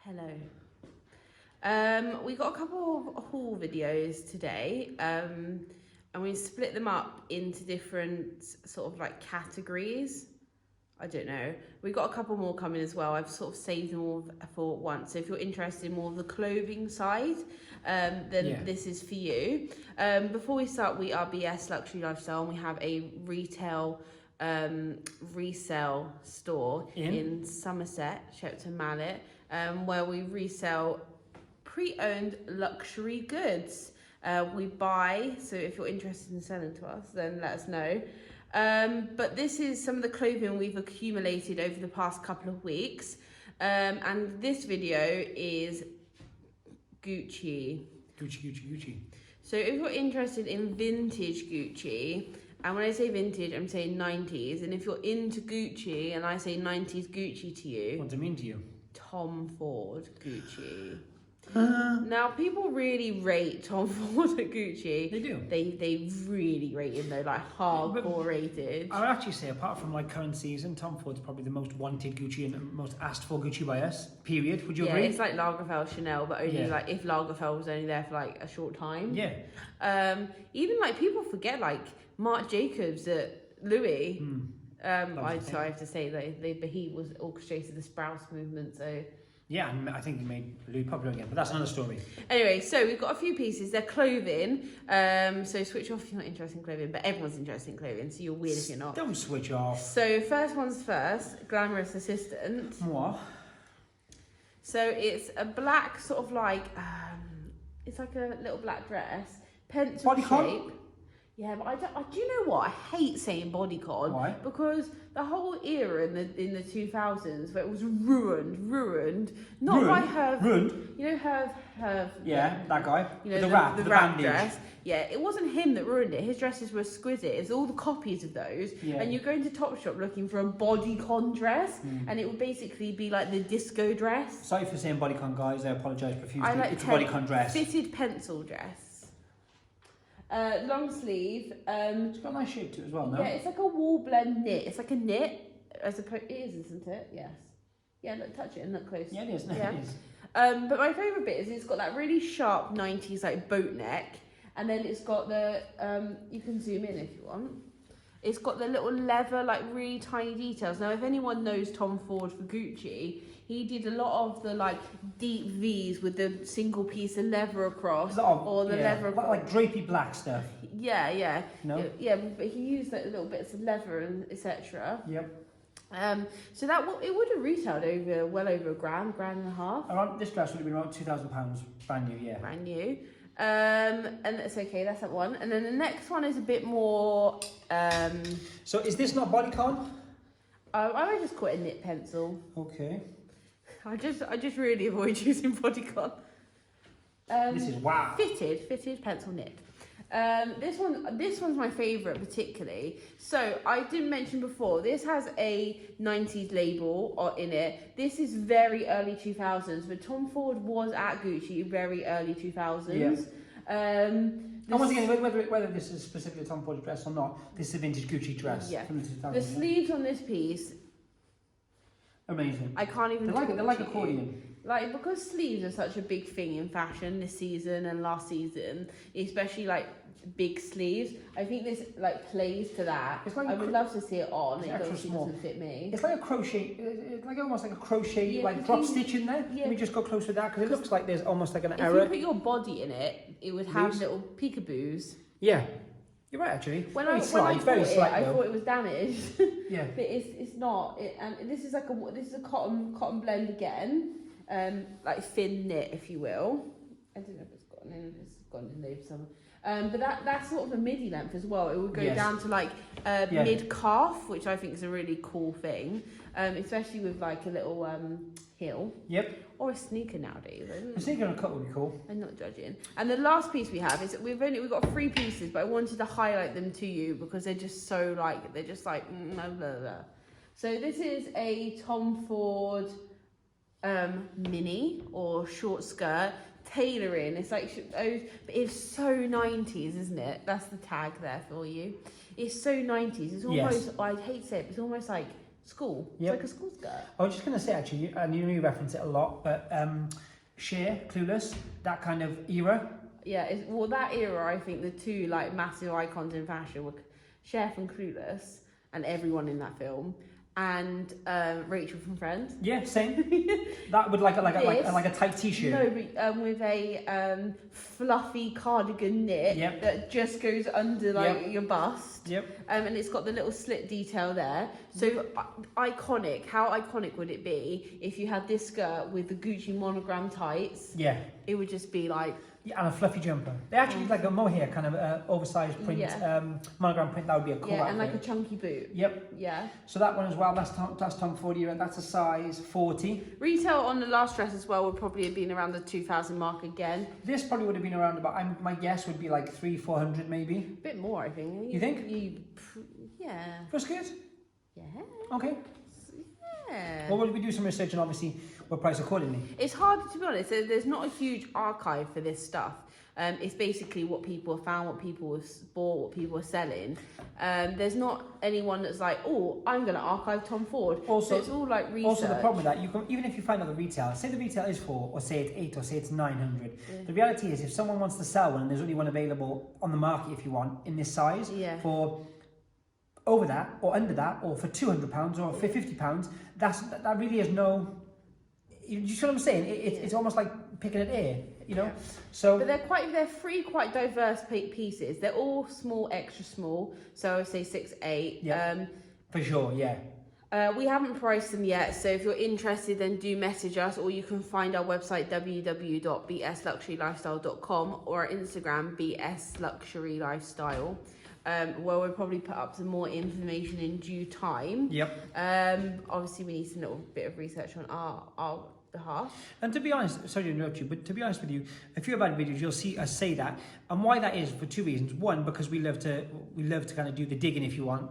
Hello. We got a couple of haul videos today, and we split them up into different sort of like categories. I don't know. We got a couple more coming as well. I've sort of saved them all for once. So if you're interested in more of the clothing side, then this is for you. Before we start, we are BS Luxury Lifestyle, and we have a retail resale store in Somerset, Shepton Mallet, where we resell pre-owned luxury goods. We buy, so if you're interested in selling to us, then let us know. But this is some of the clothing we've accumulated over the past couple of weeks. And this video is Gucci. Gucci. So if you're interested in vintage Gucci, and when I say vintage, I'm saying 90s. And if you're into Gucci and I say 90s Gucci to you... What does it mean to you? Tom Ford Gucci. Now, people really rate Tom Ford at Gucci. They do. They really rate him though, like hardcore rated. I would actually say, apart from like current season, Tom Ford's probably the most wanted Gucci and most asked for Gucci by us. Period. Would you agree? Yeah, it's like Lagerfeld, Chanel, but only like if Lagerfeld was only there for like a short time. Yeah. Even like people forget like Marc Jacobs at Louis. I have to say that he was orchestrated the Sprouse movement, so. Yeah, and I think he made Louis popular again, but that's another story. Anyway, so we've got a few pieces. They're clothing. So switch off if you're not interested in clothing, but everyone's interested in clothing, so you're weird if you're not. Don't switch off. So first one's first, Glamorous Assistant. What? So it's a black sort of like, it's like a little black dress, pencil shape. Yeah, but do you know what? I hate saying bodycon. Why? Because the whole era in the 2000s, where it was ruined, not by Herve. Ruined? You know Herve. Yeah, that guy. You know, the wrap bandage. dress. Yeah, it wasn't him that ruined it. His dresses were exquisite. It's all the copies of those. Yeah. And you go into Topshop looking for a bodycon dress, and it would basically be like the disco dress. Sorry for saying bodycon, guys. I apologise profusely. It's a bodycon dress. Fitted pencil dress. Long sleeve. It's got a nice shape to it as well, no? Yeah, it's like a wool blend knit. It's like a knit, as opposed. It is, isn't it? Yes. Yeah, look, touch it and look close. Yeah, it is. No, yeah. It is. But my favourite bit is it's got that really sharp 90s like boat neck, and then it's got the you can zoom in if you want. It's got the little leather, like really tiny details. Now, if anyone knows Tom Ford for Gucci, he did a lot of the like deep V's with the single piece of leather across, or the leather across. Like drapey black stuff. Yeah. No? Yeah, but he used like little bits of leather and etc. Yep. So that it would have retailed over well over £1.5 grand. Around this dress would have been around £2,000, brand new, yeah. Brand new. And that's okay, that's that one. And then the next one is a bit more... So is this not bodycon? I would just call it a knit pencil. Okay. I just really avoid using bodycon. This is wow. Fitted pencil knit. This one's my favourite particularly. So I didn't mention before, this has a 90s label in it. This is very early 2000s, but Tom Ford was at Gucci very early 2000s. Yeah. And once again, whether this is specifically a Tom Ford dress or not, this is a vintage Gucci dress from the 2000s. The sleeves on this piece, amazing. I can't even. They're like accordion. Like, because sleeves are such a big thing in fashion this season and last season, especially like big sleeves, I think this like plays to that. It's like I would love to see it on. It doesn't fit me. It's like a crochet. It's like almost like a crochet like drop stitch in there. Let me just go close with that because it looks like there's almost like an error. If you put your body in it, it would have little peekaboos. Yeah. You're right, actually. When I thought it was damaged. Yeah. But it's not. And this is like a cotton blend again. Like thin knit, if you will. I don't know if it's gone in there somewhere. But that's sort of a midi length as well. It would go down to like mid calf, which I think is a really cool thing, especially with like a little heel. Yep. Or a sneaker nowadays. A sneaker and a cut would be cool. I'm not judging. And the last piece we have is we've got 3 pieces, but I wanted to highlight them to you because they're just blah, blah, blah. So this is a Tom Ford mini or short skirt tailoring. It's like but it's so 90s, isn't it? That's the tag there for you. It's so 90s. It's almost I hate to say it, but it's almost like School. Yep. It's like a school skirt. I was just going to say, actually, and you reference it a lot, but Cher, Clueless, that kind of era. Yeah, well, that era, I think the two like massive icons in fashion were Cher from Clueless and everyone in that film, and Rachel from Friends. Yeah, same. That would like a tight t-shirt. No, but with a fluffy cardigan knit that just goes under your bust. Yep. And it's got the little slit detail there. So iconic. How iconic would it be if you had this skirt with the Gucci monogram tights? Yeah. It would just be like. Yeah, and a fluffy jumper. They actually like a mohair kind of oversized print, monogram print. That would be a cool outfit. And like a chunky boot. Yep. Yeah. So that one as well. That's Tom Ford era. That's a size 40. Retail on the last dress as well would probably have been around the 2,000 mark again. This probably would have been around about. My guess would be like 300-400 maybe. A bit more, I think. You think? Yeah. For a skirt? Yeah. Okay. Yeah. Well, we do some research and obviously we'll price accordingly. It's hard to be honest. There's not a huge archive for this stuff. It's basically what people have found, what people have bought, what people are selling. There's not anyone that's like, oh, I'm going to archive Tom Ford. Also, so it's all like research. Also, the problem with that, you can, even if you find out the retail, say the retail is 4, or say it's 8, or say it's 900. The reality is, if someone wants to sell one and there's only one available on the market, if you want, in this size, for over that or under that, or for £200 or for £50, that really is no. You see what I'm saying? It's almost like picking at air, you know. So, but they're three quite diverse pieces. They're all small, extra small. So I would say 6, 8. Yeah, for sure. Yeah. We haven't priced them yet, so if you're interested, then do message us, or you can find our website www.bsluxurylifestyle.com or our Instagram bsluxurylifestyle. Where we'll probably put up some more information in due time. Yep. Obviously, we need a little bit of research on our behalf. And to be honest, sorry to interrupt you, but to be honest with you, a few of our videos you'll see us say that, and why that is for 2 reasons. One, because we love to kind of do the digging, if you want.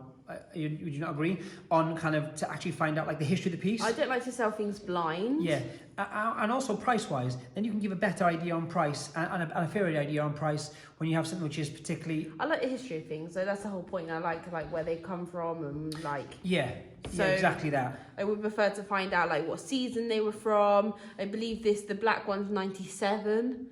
Would you not agree? On kind of to actually find out like the history of the piece. I don't like to sell things blind. Yeah, and also price-wise, then you can give a better idea on price and a fairer idea on price when you have something which is particularly. I like the history of things, so that's the whole point. I like where they come from and like. Yeah. So yeah, exactly that. I would prefer to find out like what season they were from. I believe the black one's 97.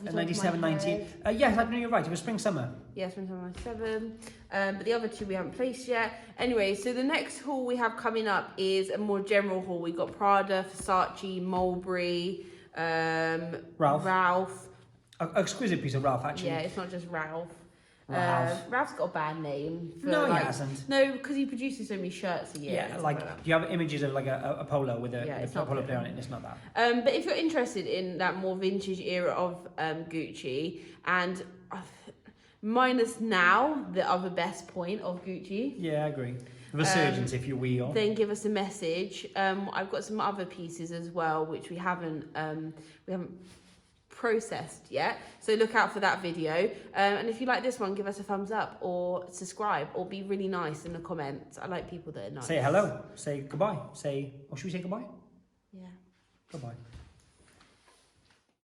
97, 90. Yes, I know you're right. It was spring summer. Yeah, spring summer 97. But the other two we haven't placed yet. Anyway, so the next haul we have coming up is a more general haul. We got Prada, Versace, Mulberry, Ralph. An exquisite piece of Ralph, actually. Yeah, it's not just Ralph. Ralph's got a bad name. No, he hasn't. No, because he produces so many shirts a year. Yeah, like do you have images of like a polo with a polo player on it? It's not that. But if you're interested in that more vintage era of Gucci, and minus now the other best point of Gucci. Yeah, I agree. Resurgence, if you will. Then give us a message. I've got some other pieces as well, which we haven't processed yet, so look out for that video, and if you like this one, give us a thumbs up or subscribe or be really nice in the comments. I like people that are nice. Say hello, say goodbye, or should we say goodbye? Yeah, goodbye.